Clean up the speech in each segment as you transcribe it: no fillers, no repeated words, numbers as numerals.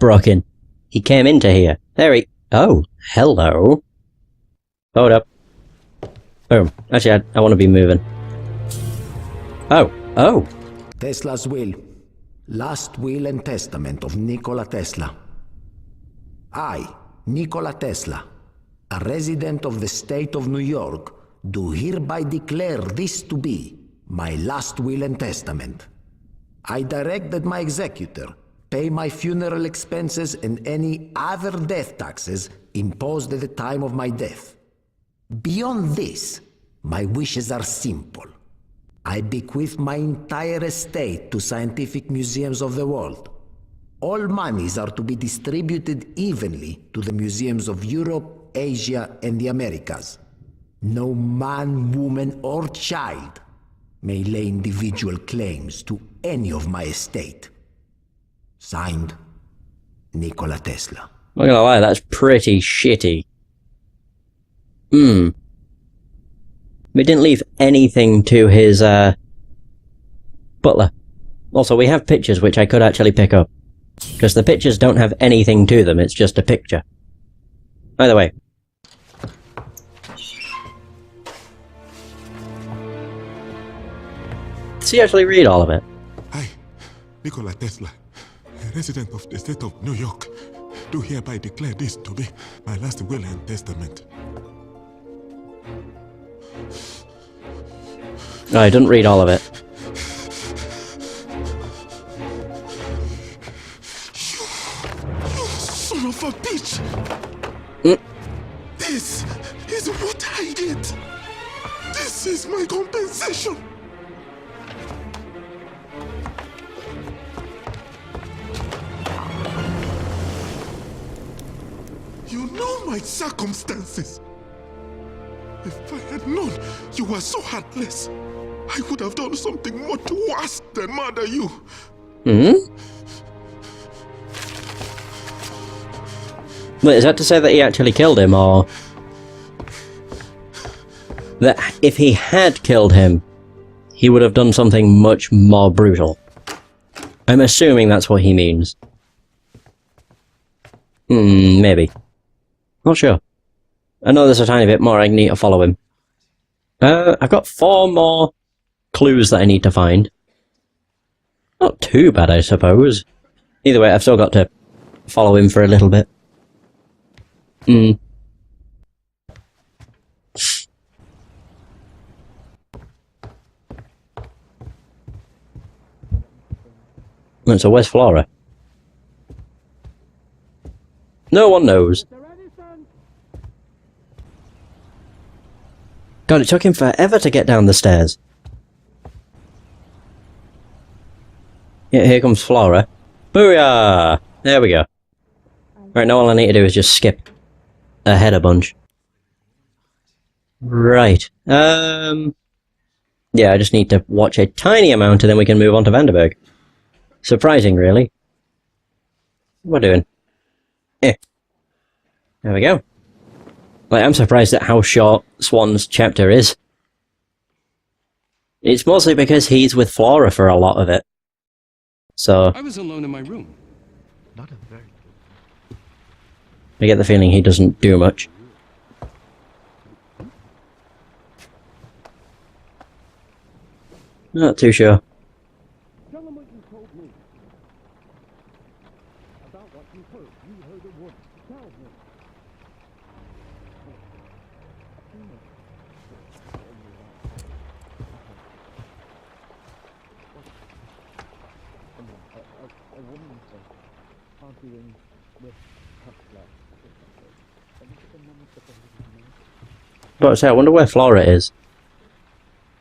broken. He came into here. There he... Oh, hello. Hold up. Boom. Actually, I want to be moving. Oh. Tesla's will. Last will and testament of Nikola Tesla. I, Nikola Tesla, a resident of the state of New York, do hereby declare this to be my last will and testament. I direct that my executor pay my funeral expenses and any other death taxes imposed at the time of my death. Beyond this, my wishes are simple. I bequeath my entire estate to scientific museums of the world. All monies are to be distributed evenly to the museums of Europe, Asia, and the Americas. No man, woman, or child may lay individual claims to any of my estate. Signed, Nikola Tesla. I'm not gonna lie, that's pretty shitty. We didn't leave anything to his, butler. Also, we have pictures which I could actually pick up. Because the pictures don't have anything to them, it's just a picture. By the way. Does he actually read all of it? I, Nikola Tesla, a resident of the state of New York, do hereby declare this to be my last will and testament. No, I didn't read all of it. You son of a bitch! This is what I get! This is my compensation! You know my circumstances. If I had known you were so heartless, I would have done something much worse than murder you. Wait, is that to say that he actually killed him, or... that if he had killed him, he would have done something much more brutal? I'm assuming that's what he means. Maybe. Not sure. I know there's a tiny bit more I need to follow him. I've got 4 more clues that I need to find. Not too bad, I suppose. Either way, I've still got to follow him for a little bit. So where's Flora? No one knows. God, it took him forever to get down the stairs. Yeah, here comes Flora. Booyah! There we go. Right, now all I need to do is just skip ahead a bunch. Right. Yeah, I just need to watch a tiny amount and then we can move on to Vanderburg. Surprising, really. What we're doing? There we go. Like, I'm surprised at how short Swan's chapter is. It's mostly because he's with Flora for a lot of it. So... I was alone in my room. Not a very... I get the feeling he doesn't do much. Not too sure. Tell them what you told me. About what you heard. You heard a woman. Tell me. A woman arguing with Tesla. But say, I wonder where Flora is.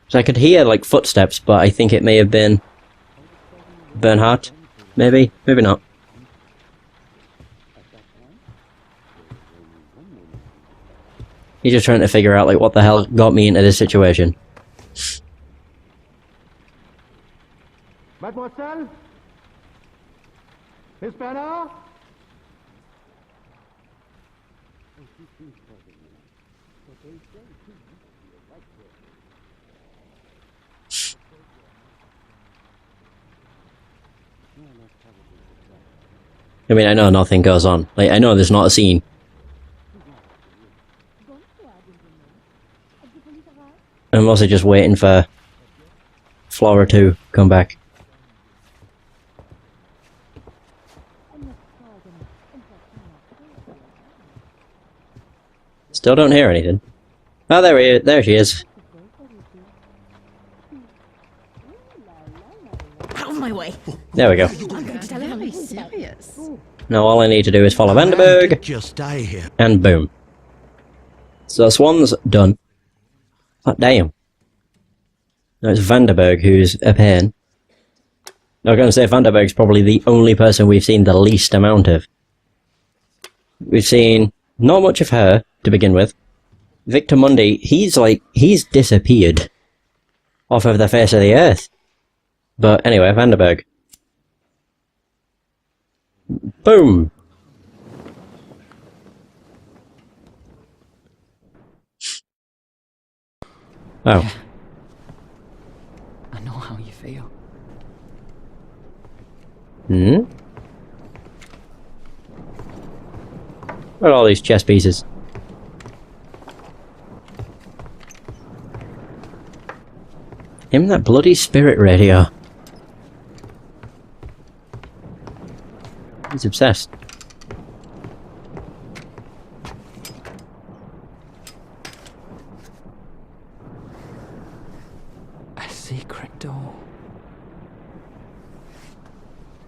So I could hear, like, footsteps, but I think it may have been... Bernhardt? Maybe? Maybe not. He's just trying to figure out, like, what the hell got me into this situation. Mademoiselle? Miss Bernard? I mean, I know nothing goes on. Like, I know there's not a scene. I'm also just waiting for Flora to come back. Still don't hear anything. Oh, there she is. Out of my way. There we go. I'm going to tell him I'm serious. Now all I need to do is follow Vanderberg, Just stay here. and boom. So Swan's done. Oh, damn. Now it's Vanderberg who's a pain. I was going to say Vanderberg's probably the only person we've seen the least amount of. We've seen not much of her, to begin with. Victor Mundy, he's disappeared off of the face of the earth. But anyway, Vanderberg. Boom! Oh. I know how you feel. Hmm? Where are all these chess pieces? Him that bloody spirit radio. He's obsessed. A secret door.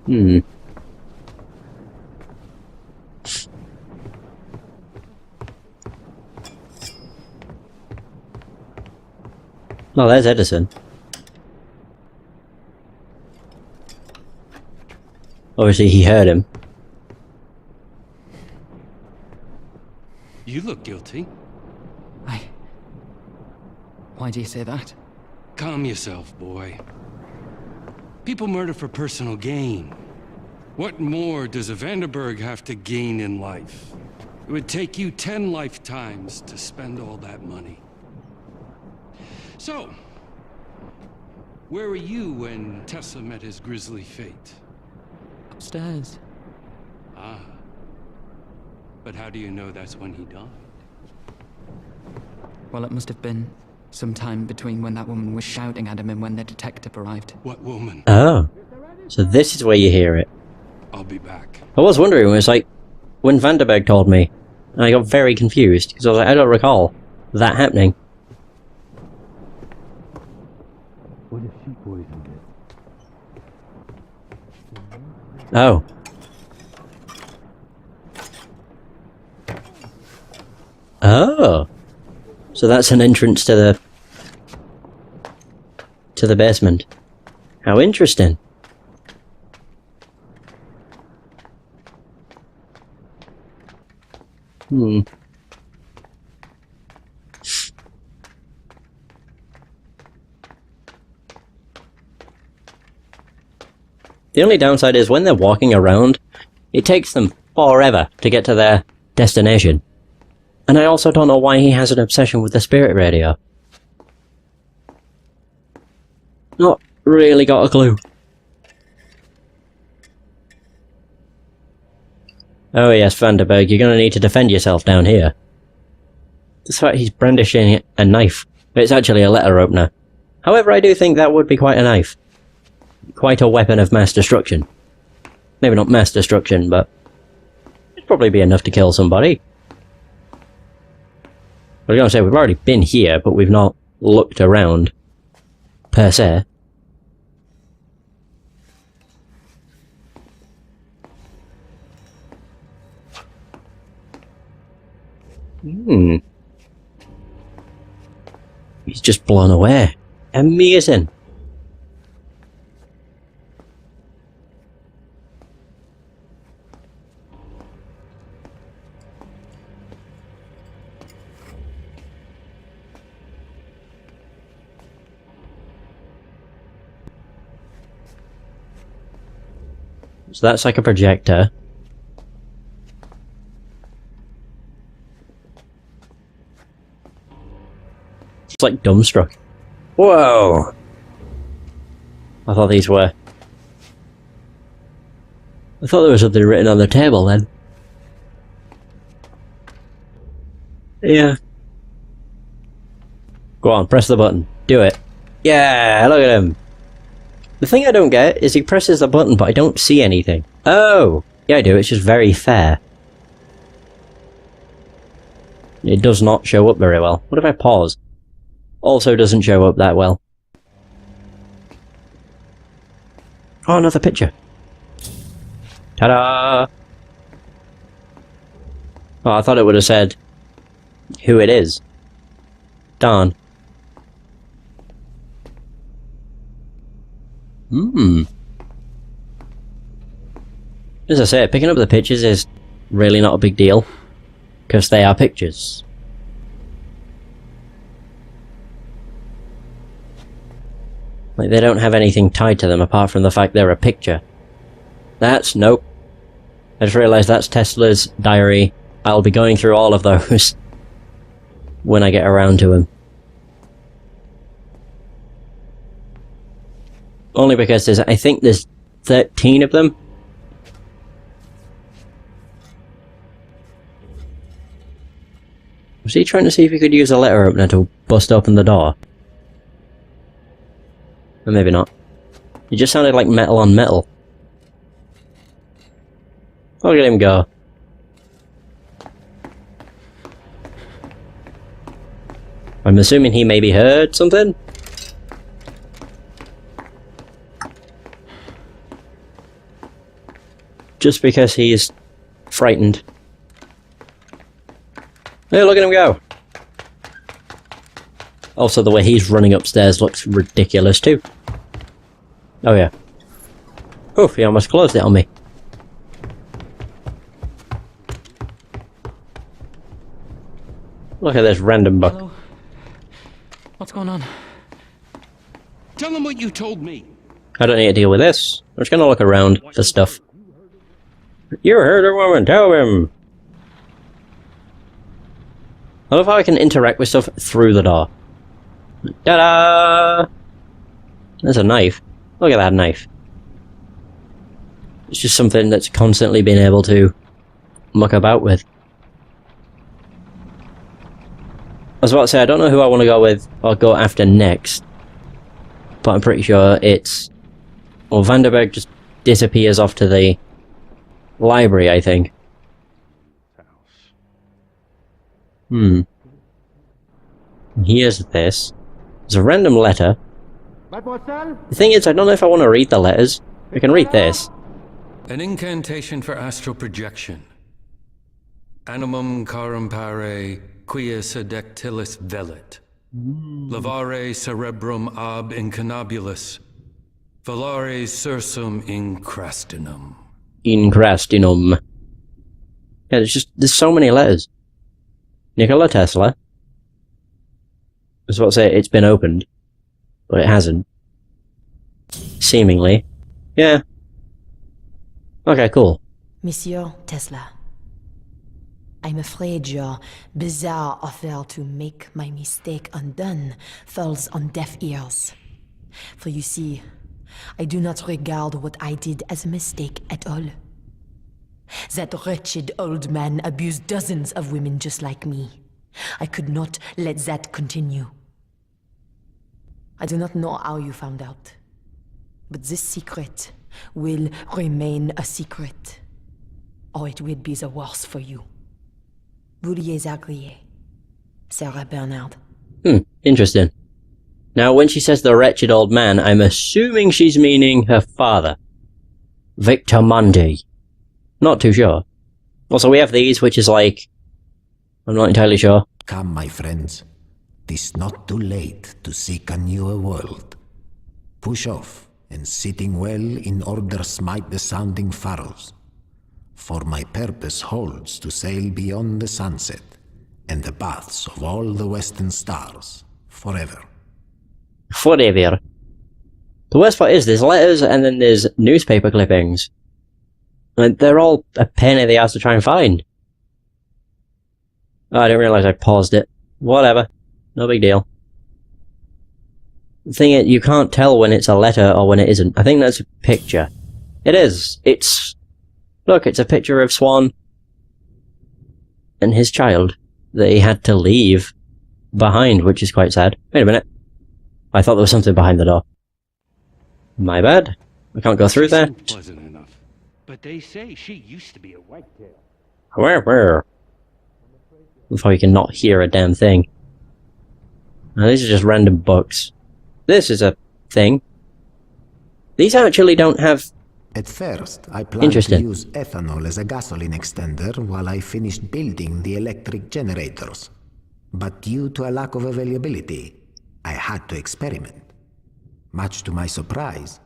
Hmm. Oh, there's Edison. Obviously, he heard him. You look guilty. Why do you say that? Calm yourself, boy. People murder for personal gain. What more does a Vanderberg have to gain in life? It would take you 10 lifetimes to spend all that money. So, where were you when Tesla met his grisly fate? Upstairs. Ah. But how do you know that's when he died? Well, it must have been some time between when that woman was shouting at him and when the detective arrived. What woman? Oh. So this is where you hear it. I'll be back. I was wondering, it was like, when Vanderberg told me, I got very confused, because I was like, I don't recall that happening. What if she poisoned it? Oh. Oh. So that's an entrance to the basement. How interesting. Hmm. The only downside is when they're walking around, it takes them forever to get to their destination. And I also don't know why he has an obsession with the spirit radio. Not really got a clue. Oh yes, Vanderberg, you're gonna need to defend yourself down here. Despite he's brandishing a knife. It's actually a letter opener. However, I do think that would be quite a knife. Quite a weapon of mass destruction. Maybe not mass destruction, but it'd probably be enough to kill somebody. I was gonna say, we've already been here, but we've not looked around, per se. Hmm. He's just blown away. Amazing. So that's like a projector. It's like dumbstruck. Whoa! I thought these were I thought there was something written on the table then. Yeah. Go on, press the button. Do it. Yeah, look at him. The thing I don't get is he presses the button, but I don't see anything. Oh! Yeah, I do. It's just very fair. It does not show up very well. What if I pause? Also doesn't show up that well. Oh, another picture. Ta-da! Oh, I thought it would have said who it is. Darn. As I say, picking up the pictures is really not a big deal, because they are pictures. Like, they don't have anything tied to them apart from the fact they're a picture. Nope. I just realised that's Tesla's diary. I'll be going through all of those when I get around to them. Only because I think there's 13 of them. Was he trying to see if he could use a letter opener to bust open the door? Or maybe not. It just sounded like metal on metal. Look at him go. I'm assuming he maybe heard something? Just because he's frightened. Hey, look at him go! Also, the way he's running upstairs looks ridiculous too. Oh yeah. Oof, he almost closed it on me. Look at this random book. Hello? What's going on? Tell him what you told me. I don't need to deal with this. I'm just gonna look around for stuff. You heard a woman, tell him! I love how I can interact with stuff through the door. Ta-da! There's a knife. Look at that knife. It's just something that's constantly been able to muck about with. I was about to say, I don't know who I want to go with or go after next. But I'm pretty sure it's... Well, Vanderberg just disappears off to the library, I think. Here's this. There's a random letter. The thing is, I don't know if I want to read the letters. I can read this. An incantation for astral projection. Animum carumpare quia sedectilis velit. Lavare cerebrum ab incanabulus. Volare sursum incrastinum. Incrastinum. Yeah, there's so many letters. Nikola Tesla. I was about to say it's been opened, but it hasn't. Seemingly. Yeah. Okay, cool. Monsieur Tesla, I'm afraid your bizarre offer to make my mistake undone falls on deaf ears. For you see, I do not regard what I did as a mistake at all. That wretched old man abused dozens of women just like me. I could not let that continue. I do not know how you found out, but this secret will remain a secret, or it will be the worse for you. Vouliez agréer, Sarah Bernard. Interesting. Now, when she says the wretched old man, I'm assuming she's meaning her father. Victor Mundy. Not too sure. Also, we have these, which is like... I'm not entirely sure. Come, my friends. 'Tis not too late to seek a newer world. Push off, and sitting well in order smite the sounding furrows. For my purpose holds to sail beyond the sunset, and the paths of all the western stars, forever. Forever. The worst part is there's letters and then there's newspaper clippings. And they're all a pain in the ass to try and find. Oh, I didn't realise I paused it. Whatever. No big deal. The thing is, you can't tell when it's a letter or when it isn't. I think that's a picture. It is. It's Look, it's a picture of Swan and his child that he had to leave behind, which is quite sad. Wait a minute. I thought there was something behind the door. My bad. I can't go through that. Wasn't enough. But they say she used to be a whitetail. Where? Before you can not hear a damn thing. Now, these are just random books. This is a thing. These actually don't have... At first, I planned to Interesting. use ethanol as a gasoline extender while I finished building the electric generators. But due to a lack of availability, I had to experiment. Much to my surprise,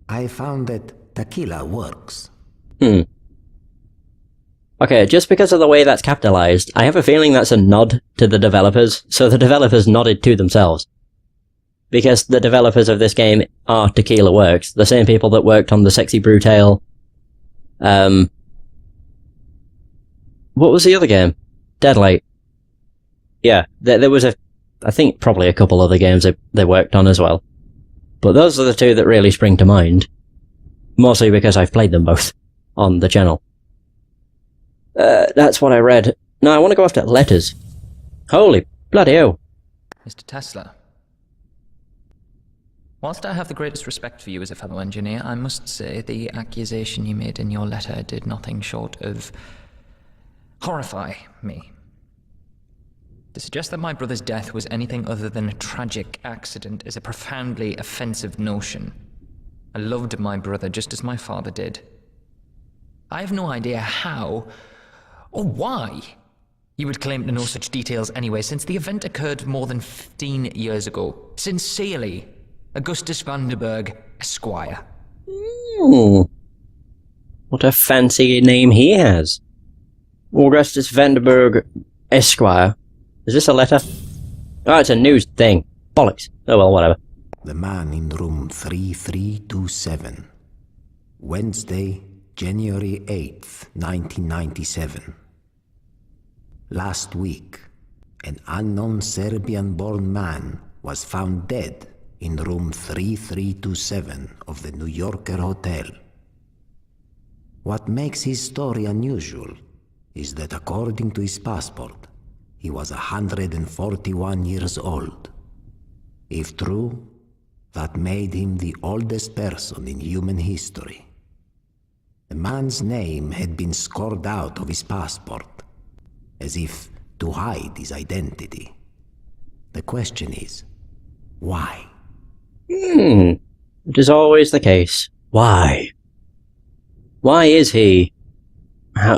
I found that tequila works. Okay, just because of the way that's capitalized, I have a feeling that's a nod to the developers, so the developers nodded to themselves. Because the developers of this game are Tequila Works, the same people that worked on the Sexy Brew Tale. What was the other game? Deadlight. Yeah, there was I think probably a couple other games they worked on as well. But those are the two that really spring to mind. Mostly because I've played them both on the channel. That's what I read. Now I want to go after letters. Holy bloody hell. Mr. Tesla. Whilst I have the greatest respect for you as a fellow engineer, I must say the accusation you made in your letter did nothing short of horrify me. To suggest that my brother's death was anything other than a tragic accident is a profoundly offensive notion. I loved my brother just as my father did. I have no idea how or why you would claim to know such details anyway, since the event occurred more than 15 years ago. Sincerely, Augustus Vanderberg, Esquire. What a fancy name he has. Augustus Vanderberg, Esquire. Is this a letter? Oh, it's a news thing. Bollocks. Oh well, whatever. The man in room 3327. Wednesday, January 8th, 1997. Last week, an unknown Serbian-born man was found dead in room 3327 of the New Yorker Hotel. What makes his story unusual is that according to his passport, he was 141 years old. If true, that made him the oldest person in human history. The man's name had been scored out of his passport, as if to hide his identity. The question is, why? It is always the case. Why? Why is he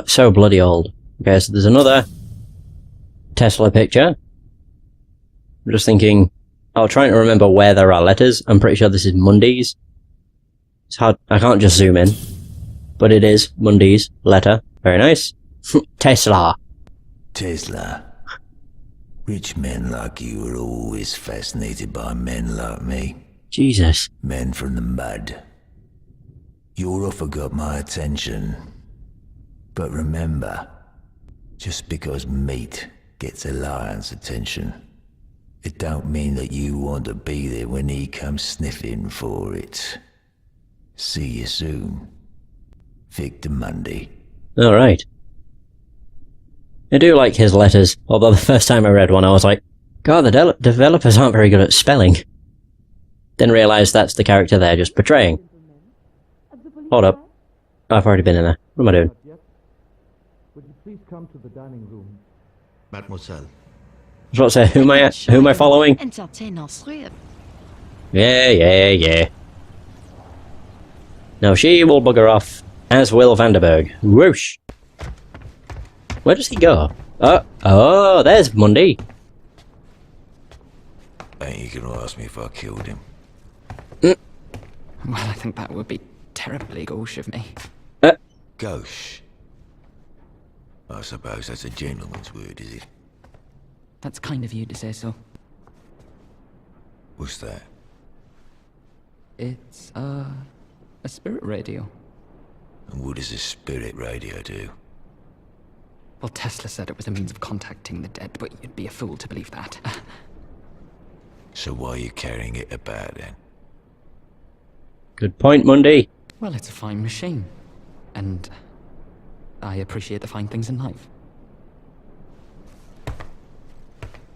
so bloody old? Okay, so there's another Tesla picture. I'm just thinking, I'm trying to remember where there are letters. I'm pretty sure this is Mondays. It's hard, I can't just zoom in. But it is Mondays letter. Very nice. Tesla. Tesla. Rich men like you are always fascinated by men like me. Jesus. Men from the mud. Your offer got my attention. But remember, just because meat gets a lion's attention, it don't mean that you want to be there when he comes sniffing for it. See you soon. Victor Monday. Alright. I do like his letters, although the first time I read one I was like, God, the developers aren't very good at spelling. Didn't realise that's the character they're just portraying. Hold up. Oh, I've already been in there. What am I doing? Would you please come to the dining room? Mademoiselle. I was about to say, who am I following? Yeah. Now she will bugger off, as will Vanderberg. Whoosh! Where does he go? Oh, there's Monday. Ain't you gonna ask me if I killed him? Well, I think that would be terribly gauche of me. Gauche. I suppose that's a gentleman's word, is it? That's kind of you to say so. What's that? It's, a spirit radio. And what does a spirit radio do? Well, Tesla said it was a means of contacting the dead, but you'd be a fool to believe that. So why are you carrying it about then? Good point, Monday. Well, it's a fine machine. And I appreciate the fine things in life.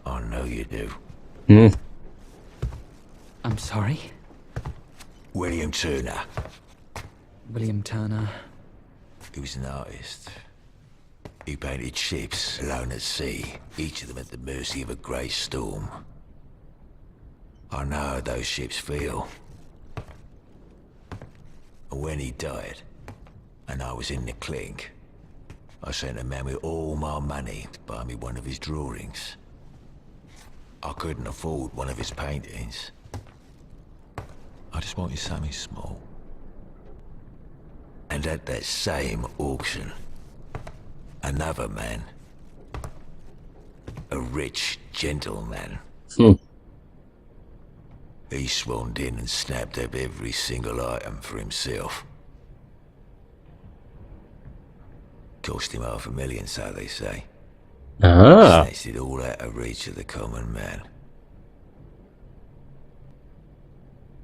I know you do. Hmm. I'm sorry? William Turner. William Turner. He was an artist. He painted ships alone at sea, each of them at the mercy of a grey storm. I know how those ships feel. And when he died, and I was in the clink, I sent a man with all my money to buy me one of his drawings. I couldn't afford one of his paintings. I just wanted something small. And at that same auction, another man, a rich gentleman, he swarmed in and snapped up every single item for himself. Cost him $500,000, so they say. Ah. Snatched it all out of reach of the common man.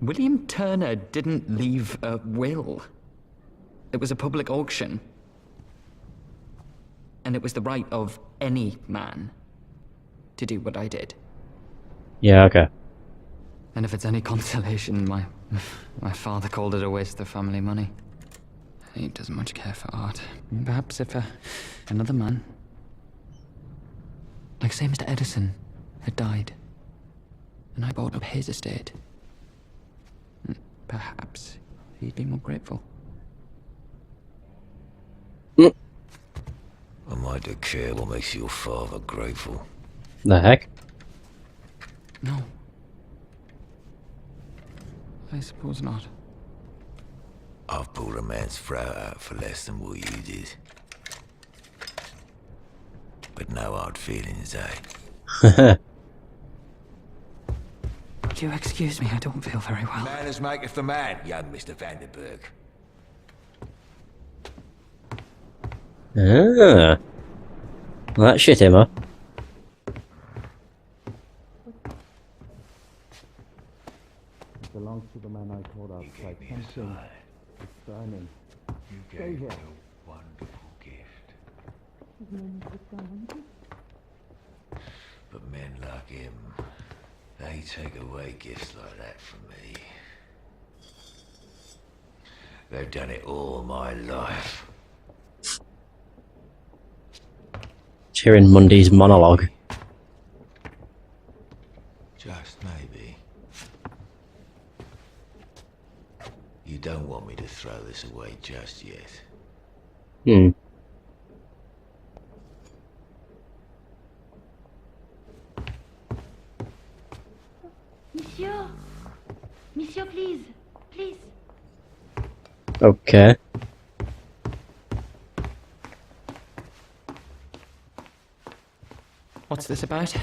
William Turner didn't leave a will. It was a public auction. And it was the right of any man to do what I did. Yeah, okay. And if it's any consolation, my father called it a waste of family money. He doesn't much care for art. Perhaps if another man, like say Mr. Edison, had died, and I bought up his estate, perhaps he'd be more grateful. Am I to care what makes your father grateful? The heck? No. I suppose not. I've pulled a man's throat out for less than what you did. But no hard feelings, eh? You excuse me, I don't feel very well. Manners maketh the man, young Mr. Vandenberg. Ah. Well, that shit him up. It belongs to the man I called outside. Something is burning. You Stay here. a wonderful gift. But men like him, they take away gifts like that from me. They've done it all my life. Hearing Mundy's monologue. Just maybe. You don't want me to throw this away just yet. Hmm. Monsieur! Monsieur, please! Please! Okay. What's this about?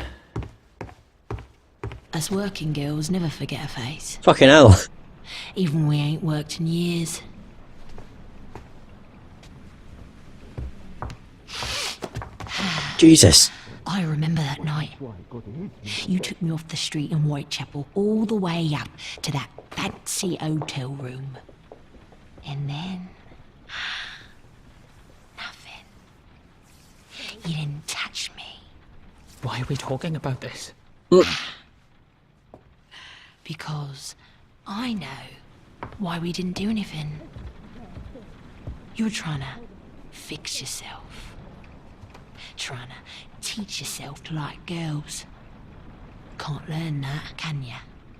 Us working girls never forget a face. Fucking hell. Even we ain't worked in years. Jesus. I remember that night. You took me off the street in Whitechapel all the way up to that fancy hotel room. And then... nothing. You didn't touch me. Why are we talking about this? Because I know why we didn't do anything. You were trying to fix yourself. Trying to teach yourself to like girls. Can't learn that, can ya?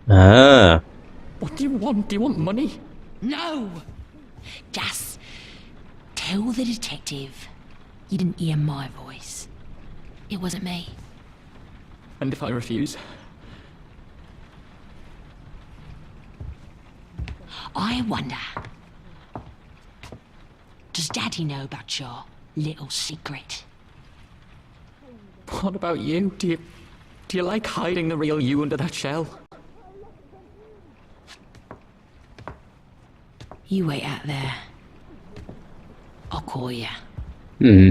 Ah. What do you want? Do you want money? No! Just tell the detective you didn't hear my voice. It wasn't me. And if I refuse? I wonder, does Daddy know about your little secret? What about you? Do you like hiding the real you under that shell? You wait out there. I'll call you. Hmm.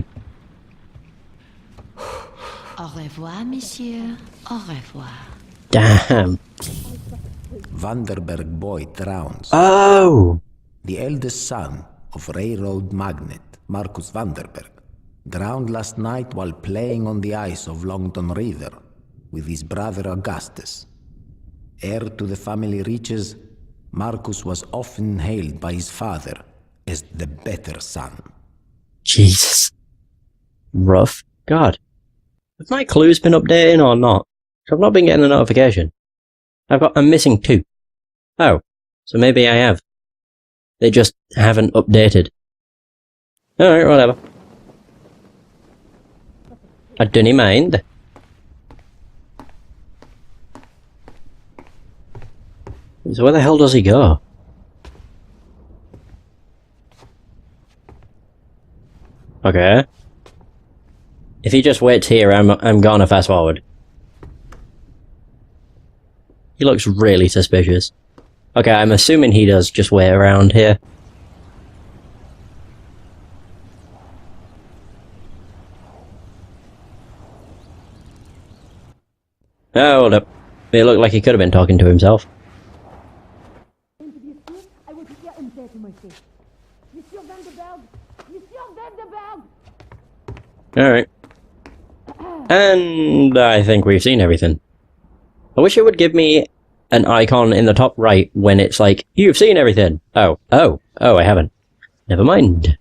Au revoir, monsieur. Au revoir. Damn. Vanderberg boy drowns. Oh. The eldest son of railroad magnate. Marcus Vanderberg, drowned last night while playing on the ice of Longton River with his brother Augustus. Heir to the family riches, Marcus was often hailed by his father as the better son. Jesus. Rough. God. Have my clues been updating or not? I've not been getting a notification. I'm missing 2. Oh. So maybe I have. They just haven't updated. Alright, whatever. I don't mind. So where the hell does he go? Okay. If he just waits here, I'm gonna fast forward. He looks really suspicious. Okay, I'm assuming he does just wait around here. Oh, hold up. It looked like he could have been talking to himself. Alright. And I think we've seen everything. I wish it would give me an icon in the top right when it's like, you've seen everything. Oh, I haven't. Never mind.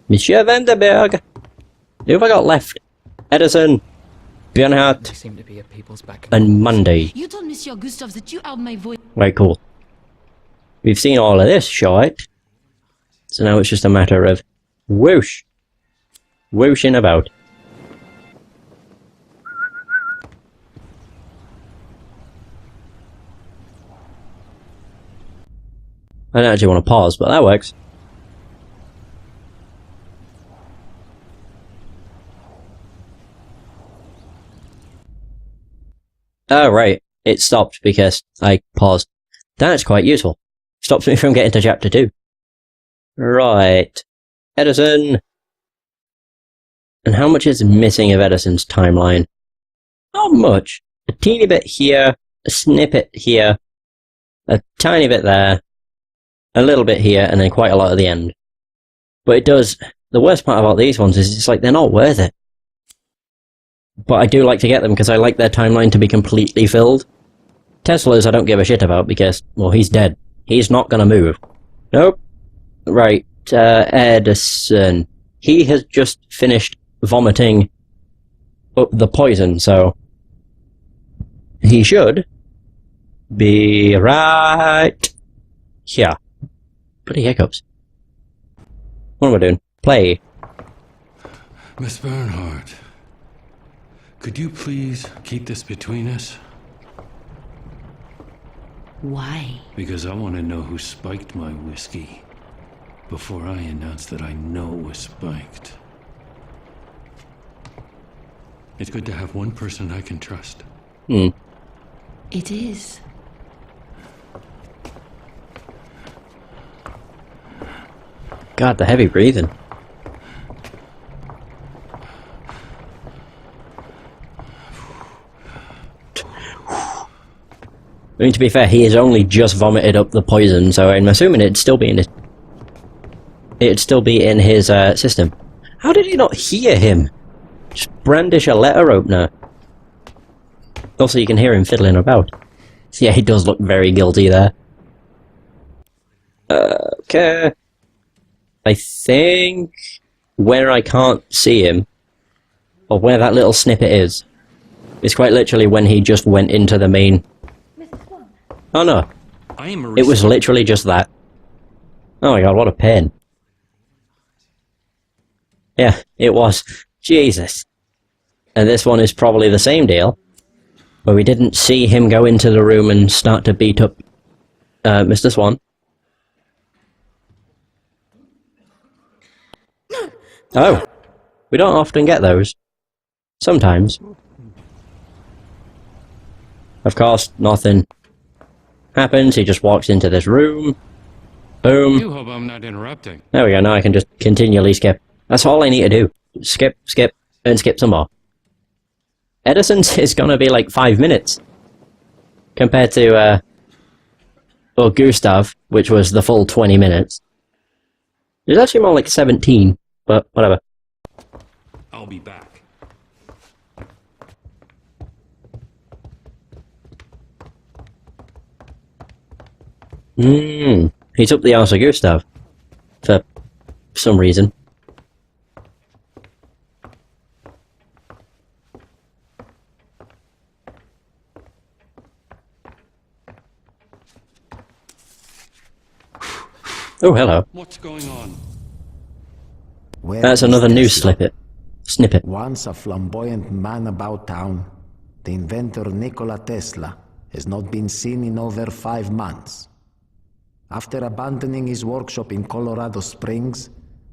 Monsieur Vanderberg. Who have I got left? Edison, Bernhardt, seem to be at people's back. and Monday. You told Monsieur Gustav that you heard my voice. Right, cool. We've seen all of this, shite. So now it's just a matter of whoosh. Whooshing about. I don't actually want to pause, but that works. Oh, right. It stopped because I paused. That's quite useful. Stops me from getting to chapter 2. Right. Edison. And how much is missing of Edison's timeline? Not much. A teeny bit here, a snippet here, a tiny bit there, a little bit here, and then quite a lot at the end. But it does... The worst part about these ones is it's like they're not worth it. But I do like to get them because I like their timeline to be completely filled. Tesla's I don't give a shit about because, well, he's dead. He's not gonna move. Nope. Right, Edison. He has just finished vomiting up the poison, so... He should be right here. Pretty hiccups. What am I doing? Play. Miss Bernhardt, could you please keep this between us? Why? Because I want to know who spiked my whiskey before I announce that I know it was spiked. It's good to have one person I can trust. Hmm. It is. God, the heavy breathing. I mean, to be fair, he has only just vomited up the poison, so I'm assuming it'd still be in his... It'd still be in his, system. How did he not hear him? Just brandish a letter opener. Also, you can hear him fiddling about. So yeah, he does look very guilty there. Okay. I think... where I can't see him, or where that little snippet is quite literally when he just went into the main... Oh no, it was literally just that. Oh my god, what a pain. Yeah, it was. Jesus. And this one is probably the same deal, where we didn't see him go into the room and start to beat up Mr. Swan. Oh, we don't often get those. Sometimes. Of course, nothing happens, he just walks into this room. Boom. You hope I'm not interrupting. There we go, now I can just continually skip. That's all I need to do. Skip, skip, and skip some more. Edison's is gonna be like 5 minutes. Compared to, well, Gustav, which was the full 20 minutes. It's actually more like 17, but whatever. I'll be back. He's up the arse of Gustav. For some reason. Oh, hello. What's going on? Where That's is another news Tesla? snippet. Once a flamboyant man about town, the inventor Nikola Tesla has not been seen in over 5 months. After abandoning his workshop in Colorado Springs,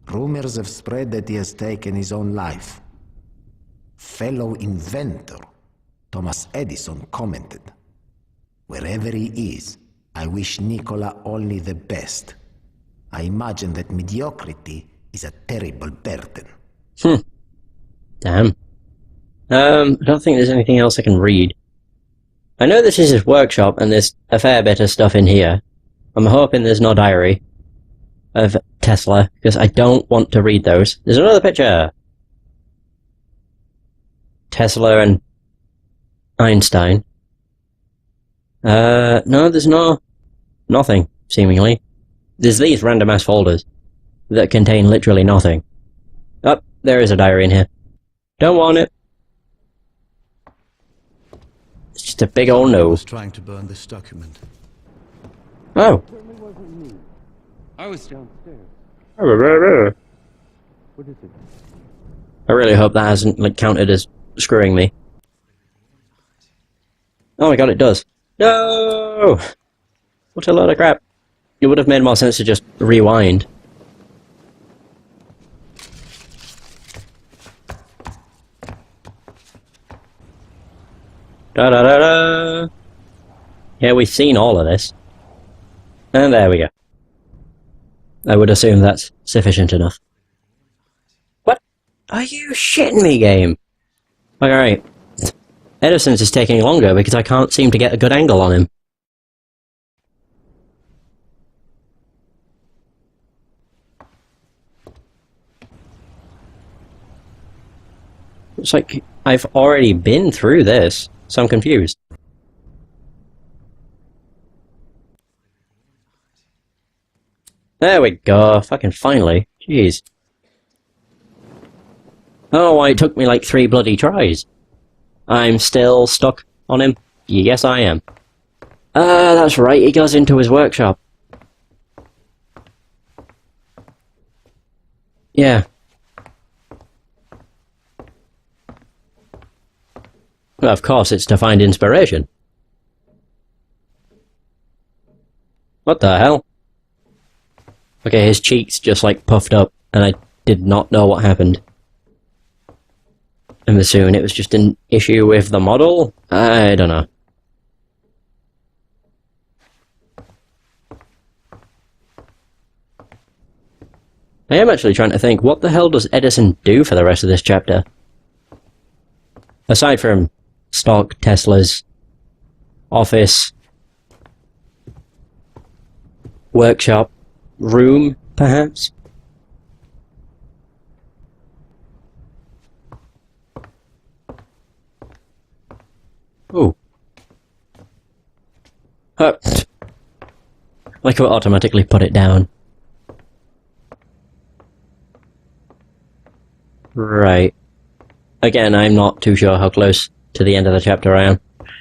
rumors have spread that he has taken his own life. Fellow inventor Thomas Edison commented, "Wherever he is, I wish Nikola only the best. I imagine that mediocrity is a terrible burden." Damn. I don't think there's anything else I can read. I know this is his workshop and there's a fair bit of stuff in here. I'm hoping there's no diary of Tesla, because I don't want to read those. There's another picture! Tesla and Einstein. No, there's nothing, seemingly. There's these random ass folders that contain literally nothing. Oh, there is a diary in here. Don't want it. It's just a big old I no. was trying to burn this document. Oh. I was downstairs. What is it? I really hope that hasn't like counted as screwing me. Oh my god, it does. No! What a load of crap. It would have made more sense to just rewind. Da da da da! Yeah, we've seen all of this. And there we go. I would assume that's sufficient enough. What? Are you shitting me, game? Alright. Edison's is taking longer because I can't seem to get a good angle on him. It's like I've already been through this, so I'm confused. There we go, fucking finally. Jeez. Oh, why it took me like 3 bloody tries. I'm still stuck on him? Yes, I am. That's right, he goes into his workshop. Yeah. Well, of course, it's to find inspiration. What the hell? Okay, his cheeks just like puffed up, and I did not know what happened. I'm assuming it was just an issue with the model? I don't know. I am actually trying to think, what the hell does Edison do for the rest of this chapter? Aside from stalk Tesla's office, workshop, room, perhaps? Ooh. Like it automatically put it down. Right. Again, I'm not too sure how close to the end of the chapter I am.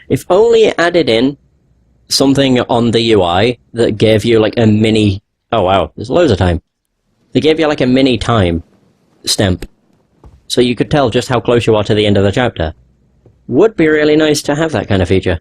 If only it added in something on the UI that gave you like a mini... Oh wow, there's loads of time. They gave you like a mini time stamp, so you could tell just how close you are to the end of the chapter. Would be really nice to have that kind of feature.